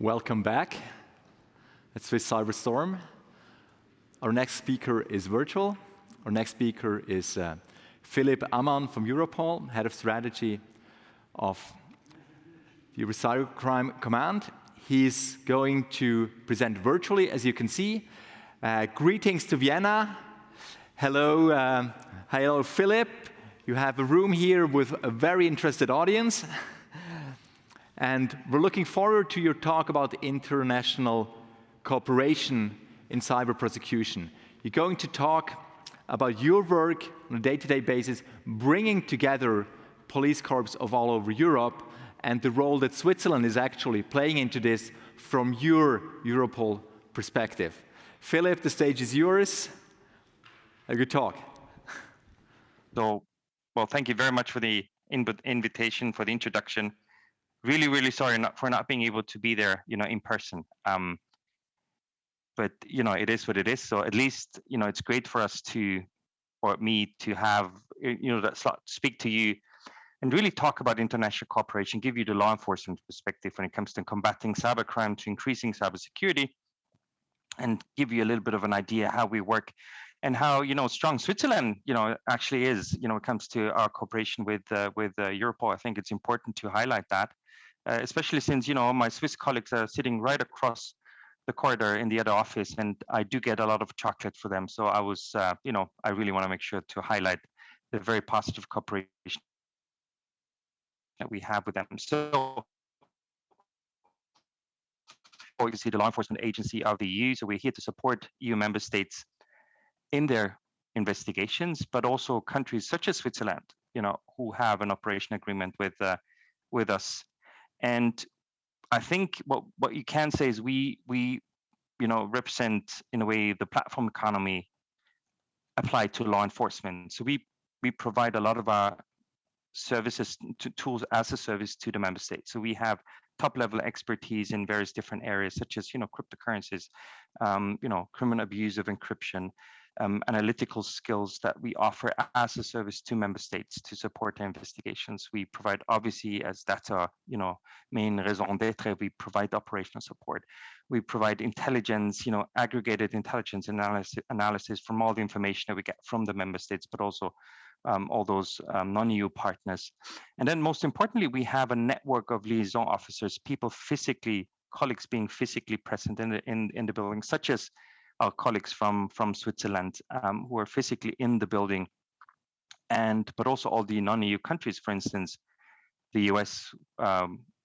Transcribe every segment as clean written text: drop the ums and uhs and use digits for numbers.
Welcome back at Swiss Cyberstorm. Our next speaker is virtual. Our next speaker is Philipp Amann from Europol, Head of Strategy of the Cybercrime Command. He's going to present virtually, as you can see. Greetings to Vienna. Hello, hello, Philipp. You have a room here with a very interested audience. And we're looking forward to your talk about international cooperation in cyber prosecution. You're going to talk about your work on a day-to-day basis, bringing together police corps of all over Europe, and the role that Switzerland is actually playing into this from your Europol perspective. Philipp, the stage is yours. A good talk. So, well, thank you very much for the invitation, for the introduction. Really sorry for not being able to be there, in person. But it is what it is. So at least, it's great for us or me to have, that slot, speak to you and really talk about international cooperation, give you the law enforcement perspective when it comes to combating cybercrime, to increasing cybersecurity, and give you a little bit of an idea how we work and how, strong Switzerland, actually is, when it comes to our cooperation with Europol. I think it's important to highlight that. Especially since, my Swiss colleagues are sitting right across the corridor in the other office, and I do get a lot of chocolate for them. So I was, I really want to make sure to highlight the very positive cooperation that we have with them. So, you can see the law enforcement agency of the EU. So we're here to support EU member states in their investigations, but also countries such as Switzerland, who have an operation agreement with us. And I think what you can say is we represent, in a way, the platform economy applied to law enforcement. So we provide a lot of our services, tools as a service to the member states. So we have top-level expertise in various different areas, such as cryptocurrencies, criminal abuse of encryption, analytical skills that we offer as a service to member states to support their investigations. We provide, obviously, as that's our main raison d'etre, we provide operational support. We provide intelligence, aggregated intelligence analysis from all the information that we get from the member states, but also all those non-EU partners. And then most importantly, we have a network of liaison officers, colleagues being physically present in the building, such as our colleagues from Switzerland who are physically in the building, but also all the non-EU countries, for instance, the US,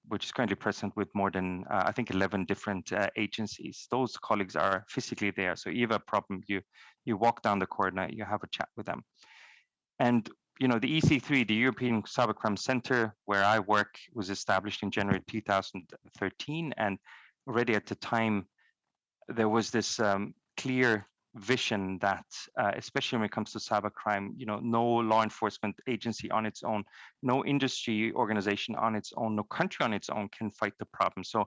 which is currently present with more than, I think, 11 different agencies. Those colleagues are physically there. So you have a problem, you walk down the corridor, you have a chat with them. And the EC3, the European Cybercrime Center, where I work, was established in January 2013. And already at the time, there was this clear vision that, especially when it comes to cybercrime, no law enforcement agency on its own, no industry organization on its own, no country on its own can fight the problem. So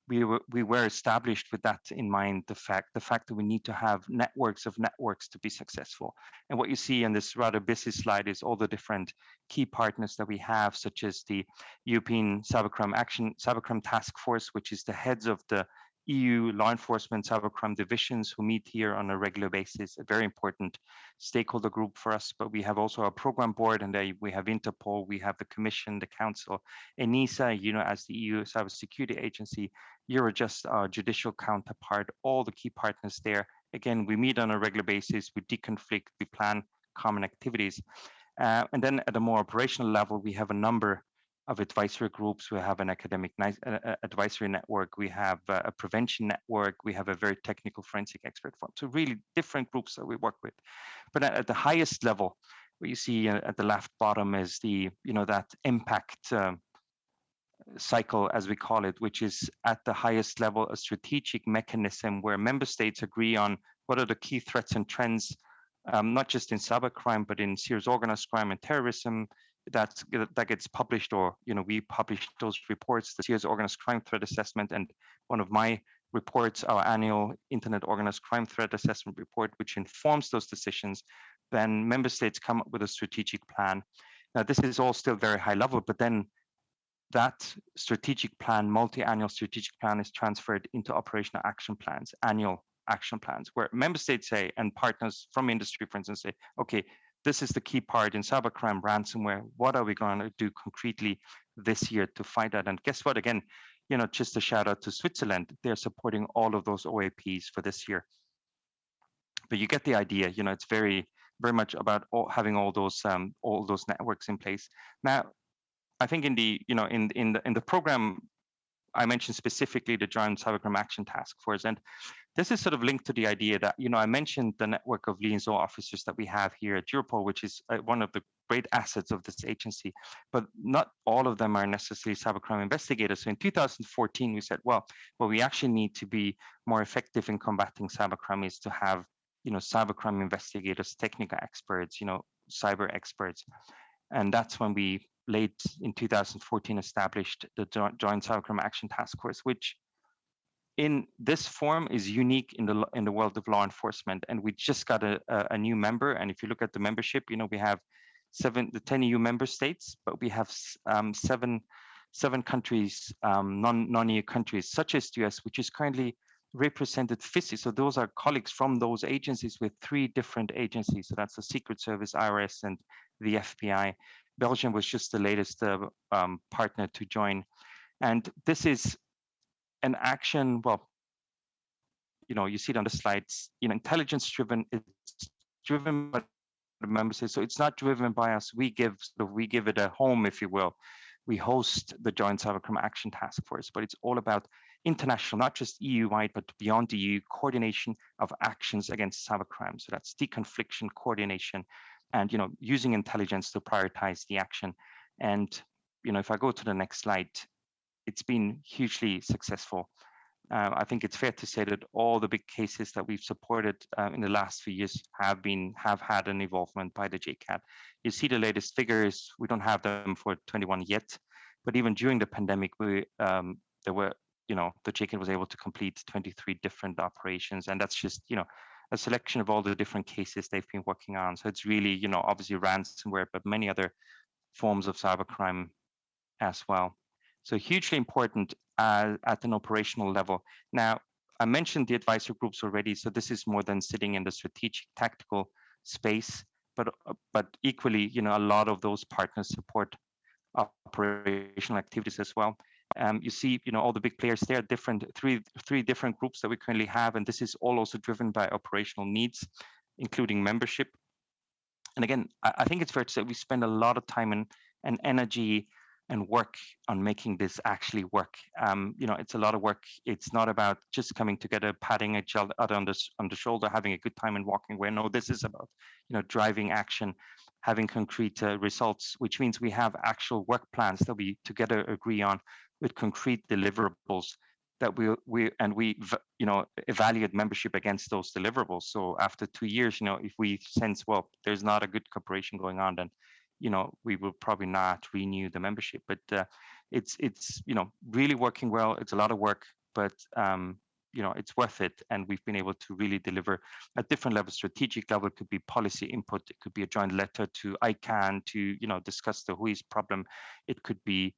we were established with that in mind, the fact that we need to have networks of networks to be successful. And what you see on this rather busy slide is all the different key partners that we have, such as the European Cybercrime Taskforce, which is the heads of the EU law enforcement cybercrime divisions who meet here on a regular basis, a very important stakeholder group for us. But we have also our program board, and we have Interpol, we have the Commission, the Council, ENISA, as the EU cybersecurity agency, Eurojust, our judicial counterpart, all the key partners there. Again, we meet on a regular basis, we deconflict, we plan common activities. And then at a more operational level, we have a number of advisory groups. We have an academic advisory network. We have a prevention network. We have a very technical forensic expert firm. So really different groups that we work with. But at the highest level, what you see at the left bottom is that impact cycle, as we call it, which is at the highest level a strategic mechanism where member states agree on what are the key threats and trends, not just in cybercrime, but in serious organized crime and terrorism, that gets published, or we publish those reports, the Serious Organized Crime Threat Assessment, and one of my reports, our annual Internet Organized Crime Threat Assessment report, which informs those decisions. Then member states come up with a strategic plan. Now, this is all still very high level, but then that strategic plan, multi-annual strategic plan, is transferred into operational action plans, annual action plans, where member states say, and partners from industry, for instance, say, okay, this is the key part in cybercrime, ransomware. What are we going to do concretely this year to fight that? And guess what? Again, just a shout out to Switzerland. They're supporting all of those OAPs for this year. But you get the idea. It's very, very much about having all those networks in place. Now, I think in the program, I mentioned specifically the Joint Cybercrime Action Task Force, and this is sort of linked to the idea that I mentioned the network of liaison officers that we have here at Europol, which is one of the great assets of this agency, but not all of them are necessarily cybercrime investigators. So in 2014, we said, well, we actually need to be more effective in combating cybercrime is to have cybercrime investigators, technical experts, cyber experts, and that's when we late in 2014 established the Joint Cybercrime Action Task Force, which in this form is unique in the world of law enforcement. And we just got a new member. And if you look at the membership, we have 10 EU member states, but we have seven countries, non-EU countries, such as the US, which is currently represented physically. So those are colleagues from those agencies with 3 different agencies. So that's the Secret Service, IRS, and the FBI. Belgium was just the latest partner to join. And this is an action, well, you see it on the slides, intelligence driven, it's driven by the member states. So it's not driven by us. We give it a home, if you will. We host the Joint Cybercrime Action Task Force, but it's all about international, not just EU-wide, but beyond the EU, coordination of actions against cybercrime. So that's deconfliction, coordination, and using intelligence to prioritize the action. And if I go to the next slide, it's been hugely successful. I think it's fair to say that all the big cases that we've supported in the last few years have had an involvement by the JCAT. You see the latest figures. We don't have them for 21 yet, but even during the pandemic, the JCAT was able to complete 23 different operations, and that's just a selection of all the different cases they've been working on. So it's really obviously ransomware, but many other forms of cybercrime as well. So hugely important at an operational level. Now, I mentioned the advisor groups already, so this is more than sitting in the strategic tactical space, but equally, a lot of those partners support operational activities as well. You see, all the big players there, three different groups that we currently have, and this is all also driven by operational needs, including membership. And again, I think it's fair to say we spend a lot of time and energy and work on making this actually work. It's a lot of work. It's not about just coming together, patting each other on the shoulder, having a good time and walking away. No, this is about driving action, having concrete results, which means we have actual work plans that we together agree on with concrete deliverables that we evaluate membership against those deliverables. So after 2 years, if we sense, well, there's not a good cooperation going on, then we will probably not renew the membership. But it's really working well. It's a lot of work, but it's worth it. And we've been able to really deliver at different levels. Strategic level, it could be policy input. It could be a joint letter to ICANN to discuss the WHOIS problem. It could be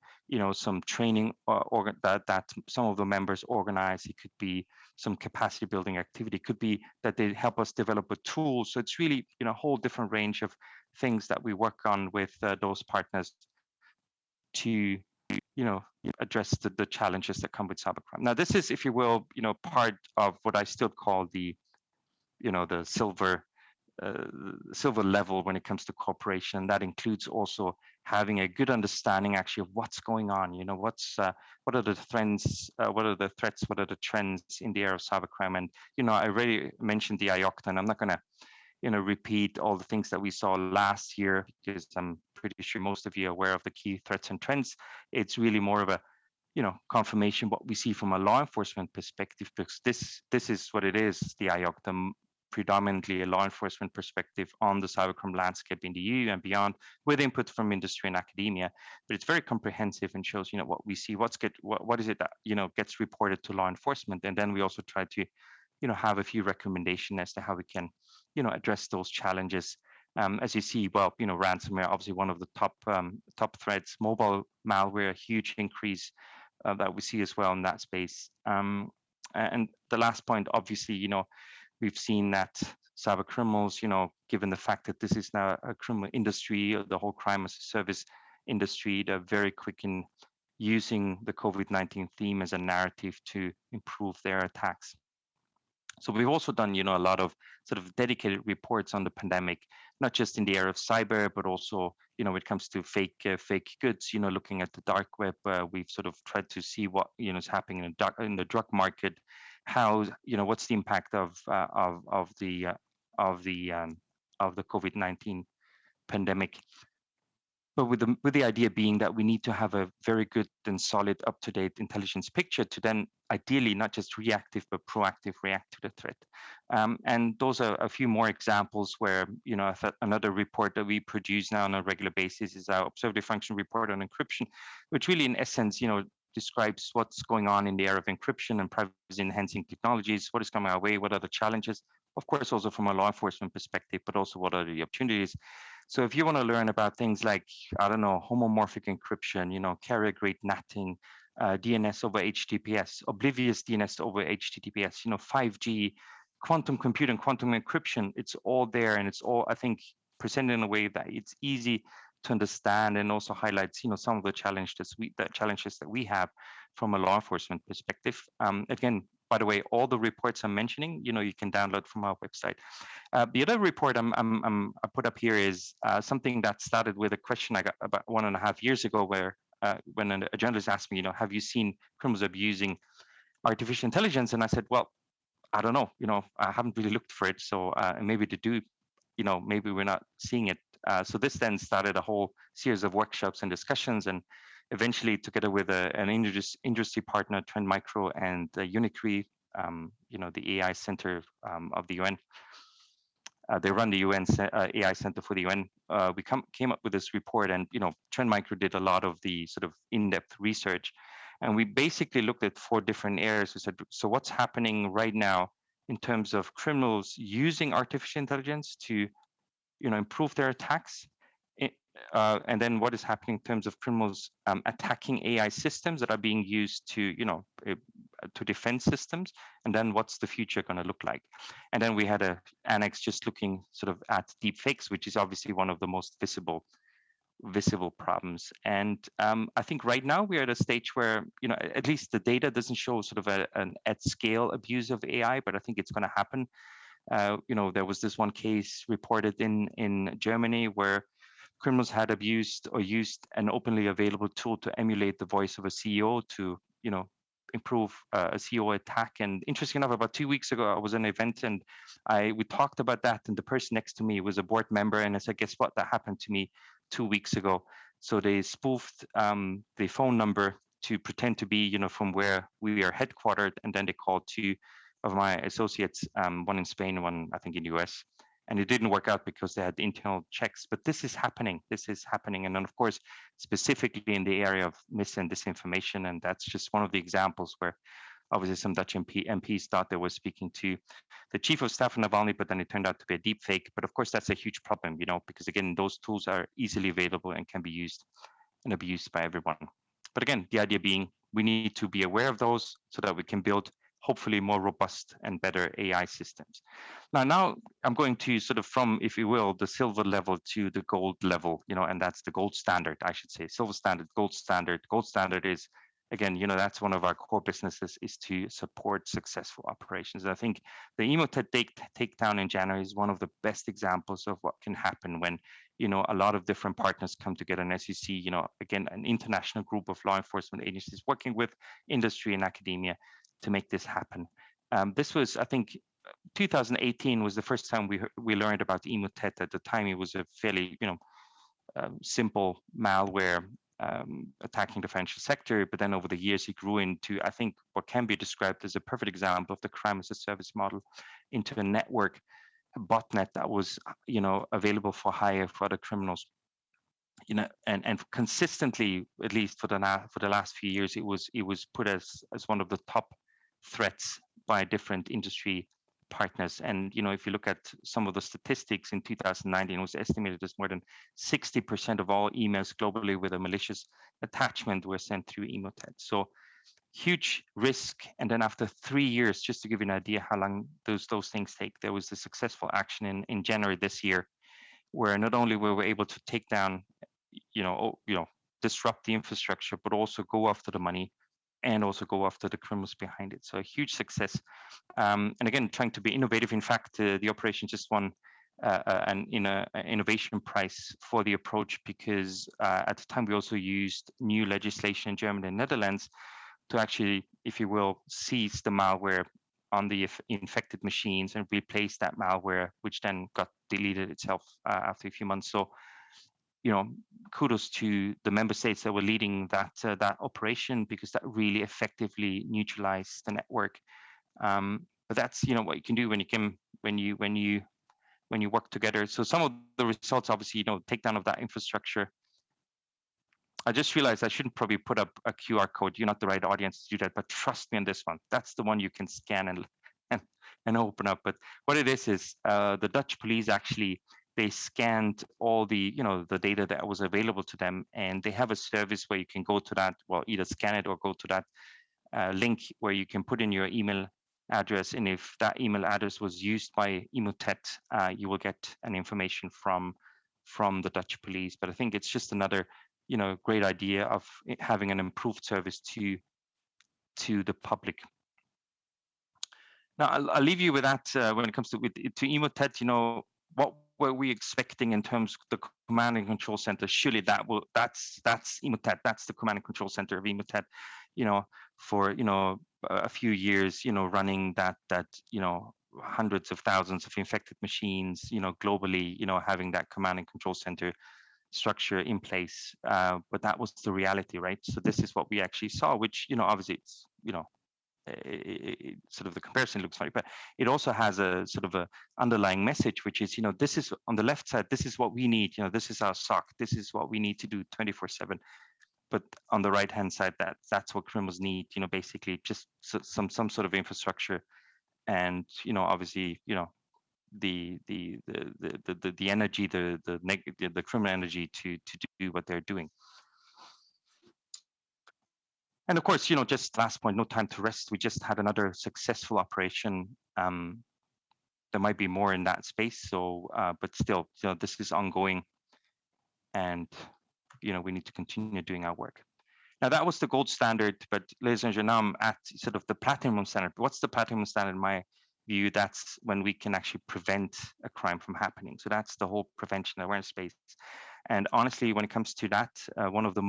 some training that some of the members organize. It could be some capacity building activity. It could be that they help us develop a tool. So it's really a whole different range of things that we work on with those partners to address the challenges that come with cybercrime. Now, this is, if you will, part of what I still call the silver level when it comes to cooperation. That includes also having a good understanding actually of what's going on. What are the trends? What are the threats? What are the trends in the area of cybercrime? And I already mentioned the IOCTA, and I'm not going to repeat all the things that we saw last year, because I'm pretty sure most of you are aware of the key threats and trends. It's really more of a, confirmation what we see from a law enforcement perspective, because this is what it is, the IOCTA, predominantly a law enforcement perspective on the cybercrime landscape in the EU and beyond, with input from industry and academia. But it's very comprehensive and shows, what we see, what is it that, gets reported to law enforcement. And then we also try to, have a few recommendations as to how we can, address those challenges As you see, well, ransomware, obviously one of the top threats. Mobile malware, a huge increase that we see as well in that space. And the last point, obviously, we've seen that cyber criminals, given the fact that this is now a criminal industry, the whole crime as a service industry, they're very quick in using the COVID-19 theme as a narrative to improve their attacks. So we've also done, a lot of sort of dedicated reports on the pandemic, not just in the area of cyber, but also, when it comes to fake goods, looking at the dark web. We've sort of tried to see what, is happening in the drug market, how, what's the impact of the COVID-19 pandemic. But with the idea being that we need to have a very good and solid, up-to-date intelligence picture to then ideally not just reactive but proactive react to the threat. And those are a few more examples where another report that we produce now on a regular basis is our observable function report on encryption, which really in essence describes what's going on in the area of encryption and privacy enhancing technologies, what is coming our way, what are the challenges, of course also from a law enforcement perspective, but also what are the opportunities. So if you want to learn about things like, I don't know, homomorphic encryption, carrier grade NATing, DNS over HTTPS, oblivious DNS over HTTPS, 5G, quantum computing, quantum encryption, it's all there, and it's all, I think, presented in a way that it's easy to understand, and also highlights, some of the challenges that we have from a law enforcement perspective. Again, by the way, all the reports I'm mentioning, you can download from our website. The other report I put up here is something that started with a question I got about 1.5 years ago, where when a journalist asked me, have you seen criminals abusing artificial intelligence? And I said, well, I don't know, I haven't really looked for it. So maybe they do, maybe we're not seeing it. So this then started a whole series of workshops and discussions, and eventually together with an industry partner, Trend Micro and Unicre, the AI Center of the UN. They run the UN AI Center for the UN. We came up with this report, and Trend Micro did a lot of the sort of in-depth research, and we basically looked at 4 different areas. We said, so what's happening right now in terms of criminals using artificial intelligence to improve their attacks, and then what is happening in terms of criminals attacking AI systems that are being used to to defend systems, and then what's the future going to look like. And then we had an annex just looking sort of at deep fakes, which is obviously one of the most visible problems. And I think right now we're at a stage where at least the data doesn't show sort of an at scale abuse of AI, but I think it's going to happen. There was this one case reported in Germany where criminals had abused or used an openly available tool to emulate the voice of a CEO to, improve a CEO attack. And interesting enough, about 2 weeks ago, I was at an event and we talked about that. And the person next to me was a board member, and I said, "Guess what? That happened to me 2 weeks ago." So they spoofed the phone number to pretend to be, from where we are headquartered, and then they called 2 of my associates, one in Spain, one I think in the US. And it didn't work out because they had internal checks. But this is happening. And then, of course, specifically in the area of mis and disinformation. And that's just one of the examples where obviously some Dutch MPs thought they were speaking to the chief of staff of Navalny, but then it turned out to be a deep fake. But of course, that's a huge problem, because again, those tools are easily available and can be used and abused by everyone. But again, the idea being we need to be aware of those so that we can build hopefully more robust and better AI systems. Now I'm going to sort of from, if you will, the silver level to the gold level, and that's the gold standard, I should say. Silver standard, gold standard. Gold standard is, again, that's one of our core businesses, is to support successful operations. And I think the Emotet takedown in January is one of the best examples of what can happen when, a lot of different partners come together. And as you see, again, an international group of law enforcement agencies working with industry and academia to make this happen. This was, I think, 2018 was the first time we learned about Emotet. At the time, it was a fairly, simple malware attacking the financial sector. But then over the years, it grew into, I think, what can be described as a perfect example of the crime as a service model, into a network, a botnet that was, available for hire for other criminals. And consistently, at least for the last few years, it was put as one of the top threats by different industry partners. And if you look at some of the statistics in 2019, it was estimated as more than 60% of all emails globally with a malicious attachment were sent through Emotet. So huge risk. And then after 3 years, just to give you an idea how long those things take, there was a successful action in January this year, where not only were we able to take down, disrupt the infrastructure, but also go after the money and also go after the criminals behind it. So a huge success. And again, trying to be innovative. In fact, the operation just won an innovation prize for the approach, because at the time we also used new legislation in Germany and Netherlands to actually, if you will, seize the malware on the infected machines and replace that malware, which then got deleted itself after a few months. So, kudos to the member states that were leading that operation, because that really effectively neutralized the network. But that's what you can do when you work together. So some of the results, obviously, takedown of that infrastructure. I just realized I shouldn't probably put up a QR code. You're not the right audience to do that, but trust me on this one. That's the one you can scan and open up. But what it is the Dutch police actually, they scanned all the the data that was available to them, and they have a service where you can go to that, well, either scan it or go to that link where you can put in your email address, and if that email address was used by Emotet, you will get an information from the Dutch police. But I think it's just another great idea of having an improved service to the public. Now, I'll leave you with that when it comes to Emotet. What were we expecting in terms of the command and control center? Surely that's Emotet. That's the command and control center of Emotet. For a few years, running that hundreds of thousands of infected machines, globally, having that command and control center structure in place. But that was the reality, right? So this is what we actually saw, which obviously it's sort of the comparison looks funny, but it also has a sort of a underlying message, which is this is on the left side, this is what we need, this is our SOC, this is what we need to do 24/7. But on the right hand side, that's what criminals need, basically just some sort of infrastructure, and obviously the energy, the criminal energy to do what they're doing. And of course, just last point, no time to rest. We just had another successful operation. There might be more in that space. So, but still, this is ongoing, and we need to continue doing our work. Now, that was the gold standard, but ladies and gentlemen, now I'm at sort of the platinum standard. What's the platinum standard in my view? That's when we can actually prevent a crime from happening. So that's the whole prevention awareness space. And honestly, when it comes to that, one of the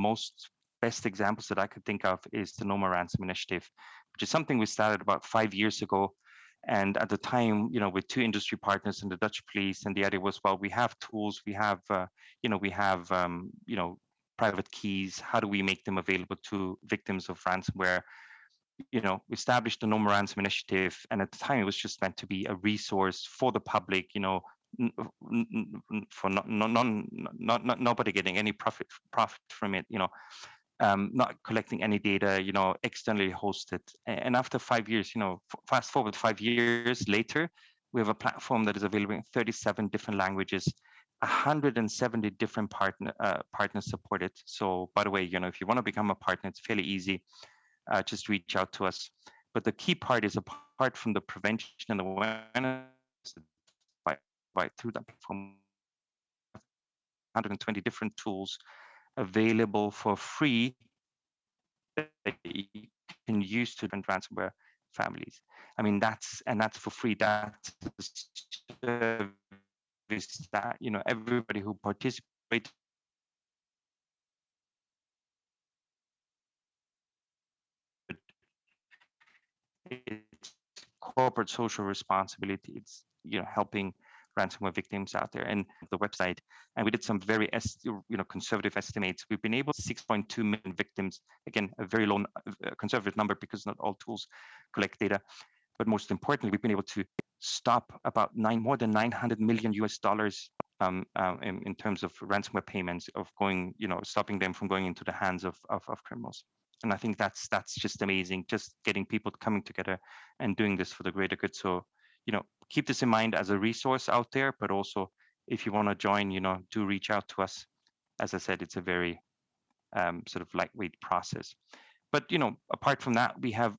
best examples that I could think of is the No More Ransom initiative, which is something we started about 5 years ago. And at the time, with 2 industry partners and the Dutch police, and the idea was, well, we have tools, we have, private keys. How do we make them available to victims of ransomware? We established the No More Ransom initiative, and at the time, it was just meant to be a resource for the public, for nobody getting any profit from it, not collecting any data, externally hosted. And after 5 years, fast forward 5 years later, we have a platform that is available in 37 different languages, 170 different partners supported. So by the way, if you want to become a partner, it's fairly easy. Just reach out to us. But the key part is, apart from the prevention and awareness, through that platform, 120 different tools available for free that you can use to prevent ransomware families. I mean, that's for free. That's a service that everybody who participates it's corporate social responsibility. It's helping ransomware victims out there, and the website. And we did some very conservative estimates. We've been able to 6.2 million victims. Again, a very low conservative number, because not all tools collect data. But most importantly, we've been able to stop about more than $900 million in terms of ransomware payments, of going, stopping them from going into the hands of criminals. And I think that's just amazing, just getting people coming together and doing this for the greater good. So, keep this in mind as a resource out there, but also if you want to join, do reach out to us. As I said, it's a very sort of lightweight process. But apart from that, we have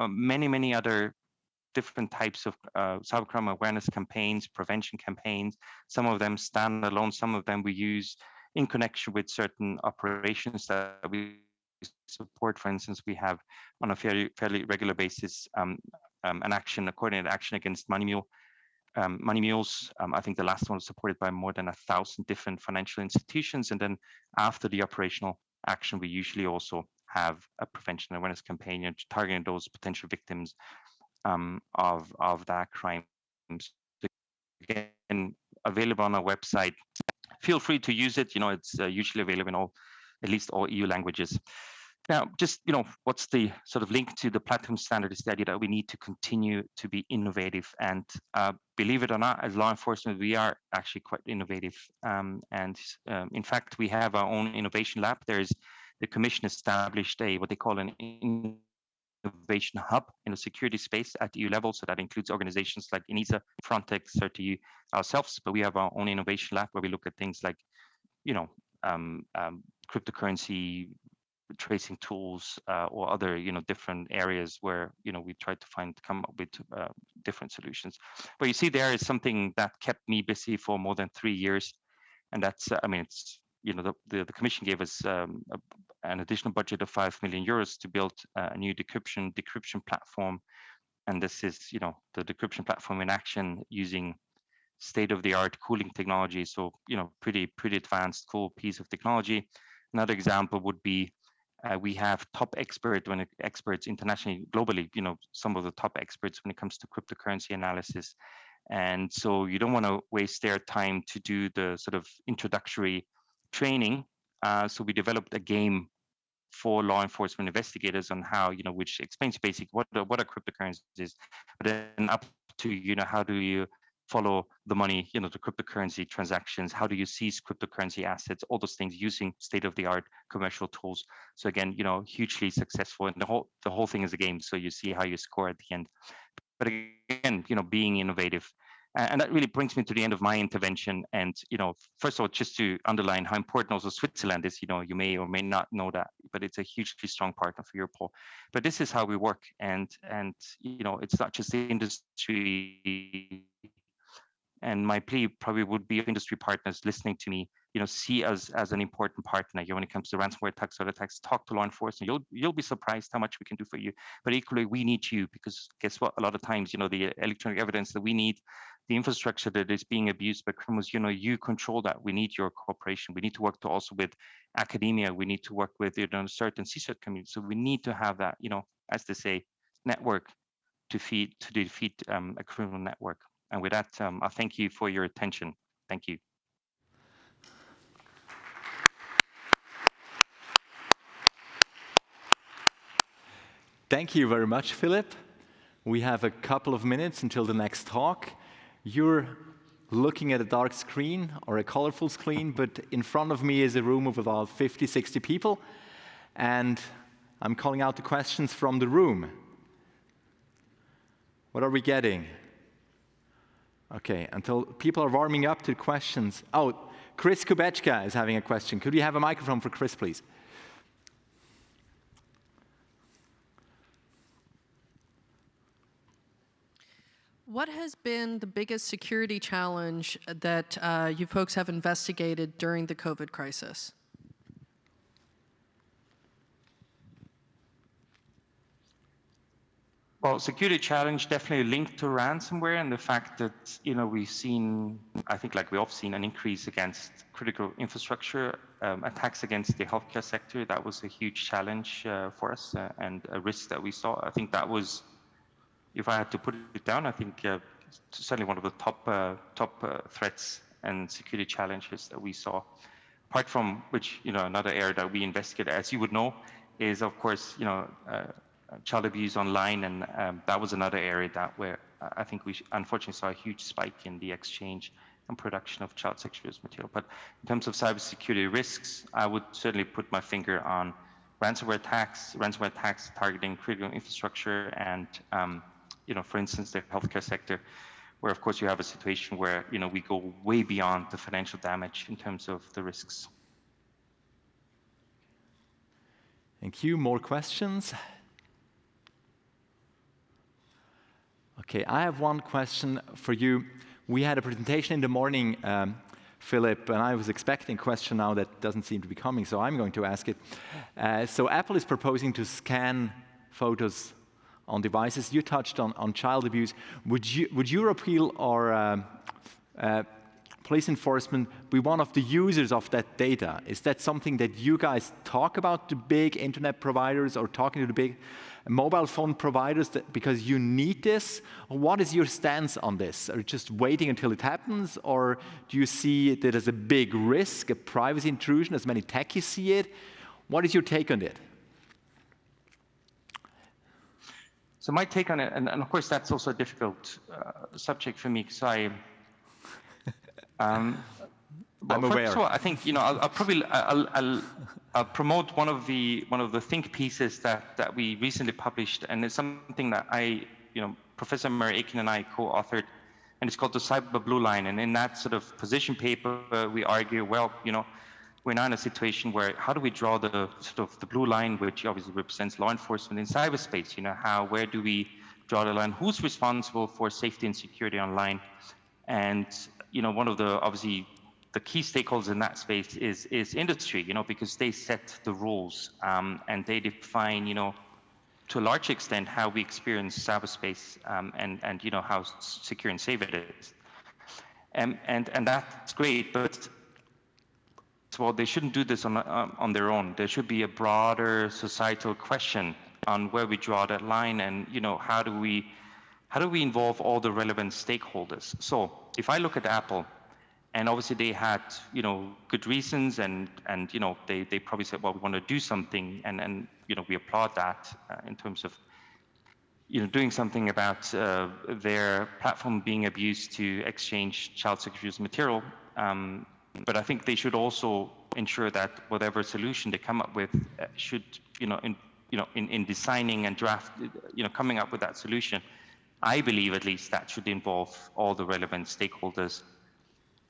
many other different types of cybercrime awareness campaigns, prevention campaigns. Some of them stand alone, some of them we use in connection with certain operations that we support. For instance, we have on a fairly regular basis a coordinated action against money mules. I think the last one was supported by more than 1,000 different financial institutions. And then after the operational action, we usually also have a prevention awareness campaign targeting those potential victims of that crime. Again, available on our website. Feel free to use it. It's usually available in at least all EU languages. Now, just what's the sort of link to the platform standard is the idea that we need to continue to be innovative. And believe it or not, as law enforcement, we are actually quite innovative. In fact, we have our own innovation lab. The Commission established what they call an innovation hub in the security space at EU level. So that includes organizations like ENISA, Frontex, CERT-EU, ourselves. But we have our own innovation lab where we look at things like, cryptocurrency tracing tools or other, different areas where, we try to come up with different solutions. But you see, there is something that kept me busy for more than 3 years, and that's, it's the Commission gave us an additional budget of 5 million euros to build a new decryption platform. And this is, the decryption platform in action using state-of-the-art cooling technology. So, pretty advanced, cool piece of technology. Another example would be we have top experts internationally, globally, some of the top experts when it comes to cryptocurrency analysis. And so you don't want to waste their time to do the sort of introductory training. So we developed a game for law enforcement investigators on how, which explains basic what are cryptocurrencies, but then up to, how do you follow the money, the cryptocurrency transactions, how do you seize cryptocurrency assets, all those things using state-of-the-art commercial tools. So again, hugely successful, and the whole thing is a game, so you see how you score at the end. But again, being innovative. And that really brings me to the end of my intervention. And, first of all, just to underline how important also Switzerland is, you may or may not know that, but it's a hugely strong partner for Europol. But this is how we work. And it's not just the industry. And my plea probably would be industry partners listening to me, see us as an important partner. When it comes to ransomware attacks or attacks, talk to law enforcement. You'll be surprised how much we can do for you. But equally, we need you, because guess what? A lot of times, the electronic evidence that we need, the infrastructure that is being abused by criminals, you control that. We need your cooperation. We need to work also with academia. We need to work with CERT and CSERT community. So we need to have that, as they say, network to defeat a criminal network. And with that, I thank you for your attention. Thank you. Thank you very much, Philipp. We have a couple of minutes until the next talk. You're looking at a dark screen or a colorful screen, but in front of me is a room of about 50, 60 people. And I'm calling out the questions from the room. What are we getting? Okay, until people are warming up to questions. Oh, Chris Kubeczka is having a question. Could we have a microphone for Chris, please? What has been the biggest security challenge that you folks have investigated during the COVID crisis? Well, security challenge definitely linked to ransomware, and the fact that we've seen, I think, like we all seen, an increase against critical infrastructure attacks against the healthcare sector. That was a huge challenge for us and a risk that we saw. I think that was, if I had to put it down, I think certainly one of the top threats and security challenges that we saw. Apart from which, another area that we investigated, as you would know, is of course, child abuse online, and that was another area where I think we unfortunately saw a huge spike in the exchange and production of child sexual abuse material. But in terms of cybersecurity risks, I would certainly put my finger on ransomware attacks targeting critical infrastructure, and for instance, the healthcare sector, where of course you have a situation where we go way beyond the financial damage in terms of the risks. Thank you. More questions? Okay, I have one question for you. We had a presentation in the morning, Philipp, and I was expecting a question now that doesn't seem to be coming, so I'm going to ask it. So Apple is proposing to scan photos on devices. You touched on child abuse. Would Europol or police enforcement be one of the users of that data? Is that something that you guys talk about to big internet providers or talking to the big mobile phone providers because you need this? Or what is your stance on this? Are you just waiting until it happens, or do you see it as a big risk, a privacy intrusion, as many techies see it? What is your take on it? So my take on it, and of course that's also a difficult subject for me, because I'm aware. First of all, I think I'll promote one of the think pieces that we recently published, and it's something that Professor Murray Aiken and I co-authored, and it's called the Cyberblueline. And in that sort of position paper, we argue, well, we're now in a situation where how do we draw the sort of the blue line, which obviously represents law enforcement in cyberspace? Where do we draw the line? Who's responsible for safety and security online? And one of the key stakeholders in that space is industry, because they set the rules and they define, to a large extent, how we experience cyberspace and how secure and safe it is. And that's great, but well, they shouldn't do this on their own. There should be a broader societal question on where we draw that line, and how do we involve all the relevant stakeholders. So if I look at Apple, and obviously they had good reasons, and they probably said, well, we want to do something, and we applaud that in terms of doing something about their platform being abused to exchange child sexual abuse material. But I think they should also ensure that whatever solution they come up with should, in designing and draft, coming up with that solution, I believe at least that should involve all the relevant stakeholders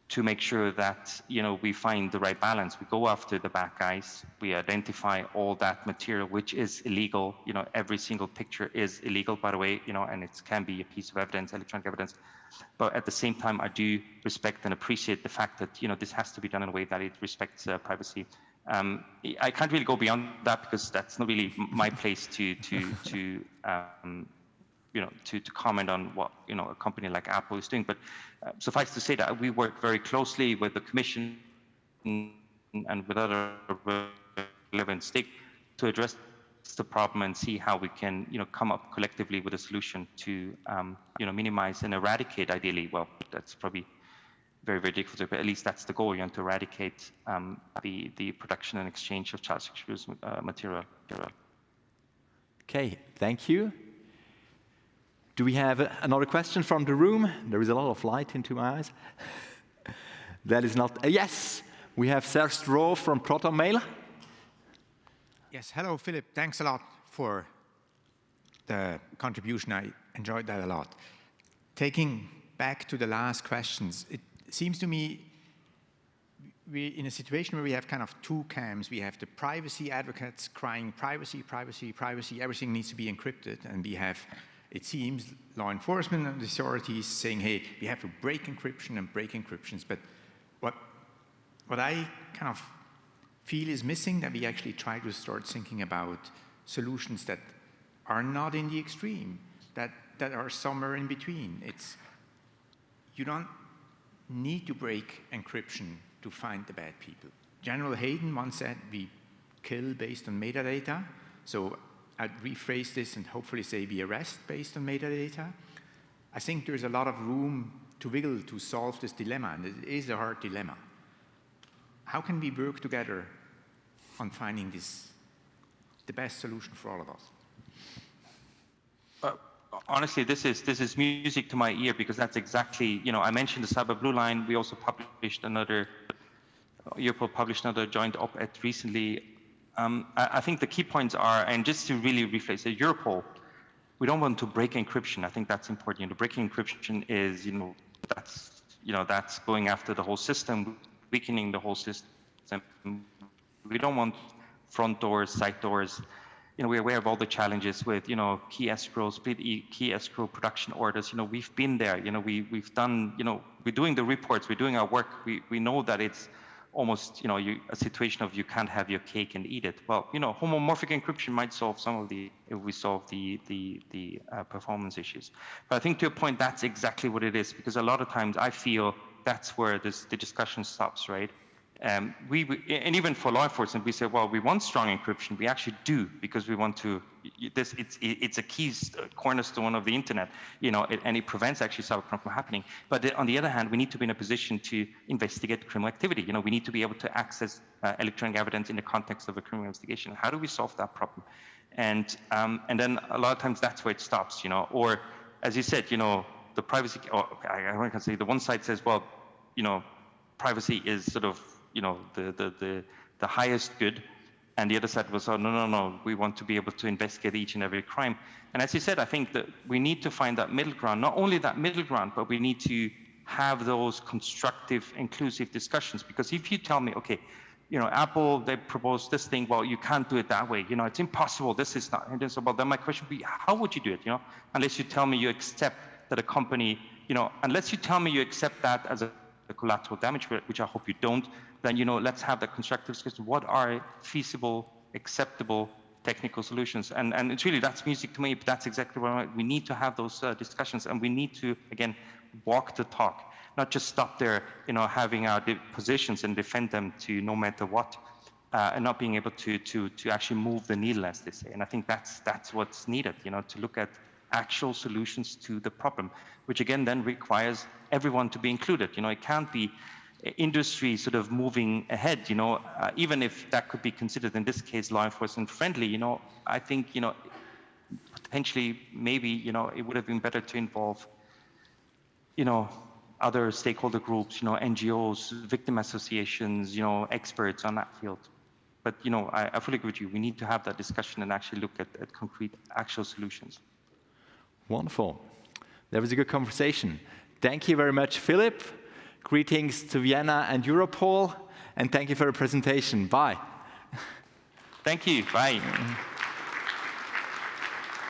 to make sure that we find the right balance. We go after the bad guys. We identify all that material which is illegal. Every single picture is illegal, by the way. And it can be a piece of evidence, electronic evidence. But at the same time, I do respect and appreciate the fact that this has to be done in a way that it respects privacy. I can't really go beyond that because that's not really my place to comment on what a company like Apple is doing. But suffice to say that we work very closely with the Commission and with other relevant stakeholders to address the problem and see how we can come up collectively with a solution to minimize and eradicate, ideally. Well, that's probably very, very difficult, but at least that's the goal, to eradicate the production and exchange of child sexual abuse material. Okay, thank you. Do we have another question from the room? There is a lot of light into my eyes. That is not... yes, we have Serge Stroh from Proton Mail. Yes, hello, Philipp. Thanks a lot for the contribution. I enjoyed that a lot. Taking back to the last questions, it seems to me we're in a situation where we have kind of two camps. We have the privacy advocates crying privacy, privacy, privacy, everything needs to be encrypted. And we have, it seems, law enforcement and authorities saying, hey, we have to break encryption and break encryptions. But what I kind of feel is missing, that we actually try to start thinking about solutions that are not in the extreme, that are somewhere in between. You don't need to break encryption to find the bad people. General Hayden once said we kill based on metadata. So I'd rephrase this and hopefully say we arrest based on metadata. I think there's a lot of room to wiggle to solve this dilemma, and it is a hard dilemma. How can we work together on finding the best solution for all of us? Honestly, this is music to my ear, because that's exactly, I mentioned the Cyberblueline. We also published Europol published another joint op-ed recently. I think the key points are, and just to really rephrase it, Europol, we don't want to break encryption. I think that's important. Breaking encryption is, that's going after the whole system, weakening the whole system. We don't want front doors, side doors. We're aware of all the challenges with, key escrow, split key escrow production orders. We've been there. We've done, we're doing the reports, we're doing our work. We know that it's almost, a situation of you can't have your cake and eat it. Well, homomorphic encryption might solve some of if we solve the performance issues. But I think to your point, that's exactly what it is, because a lot of times I feel that's where the discussion stops, right? And even for law enforcement, we say, well, we want strong encryption. We actually do, because we want to. It's a key cornerstone of the internet, and it prevents actually cybercrime from happening. But on the other hand, we need to be in a position to investigate criminal activity. We need to be able to access electronic evidence in the context of a criminal investigation. How do we solve that problem? And then a lot of times that's where it stops, Or as you said, the privacy. Or I can say the one side says, well, privacy is sort of the highest good, and the other side was, oh, no, we want to be able to investigate each and every crime. And as you said, I think that we need to find that middle ground. Not only that middle ground, but we need to have those constructive, inclusive discussions. Because if you tell me, okay, Apple, they proposed this thing, well, you can't do it that way. It's impossible. This is not. And so, well, then my question would be, how would you do it? Unless you tell me you accept that a company, unless you tell me you accept that as a collateral damage, which I hope you don't, then let's have that constructive discussion. What are feasible, acceptable technical solutions? And it's really, that's music to me, but that's exactly what we need to have those discussions, and we need to, again, walk the talk, not just stop there, having our positions and defend them to no matter what, and not being able to actually move the needle, as they say. And I think that's what's needed, to look at actual solutions to the problem, which again then requires everyone to be included. It can't be industry sort of moving ahead, even if that could be considered in this case law enforcement friendly. I think potentially maybe it would have been better to involve other stakeholder groups, NGOs, victim associations, experts on that field. But I fully agree with you. We need to have that discussion and actually look at concrete actual solutions. Wonderful. That was a good conversation. Thank you very much, Philipp. Greetings to Vienna and Europol, and thank you for the presentation. Bye. Thank you. Bye.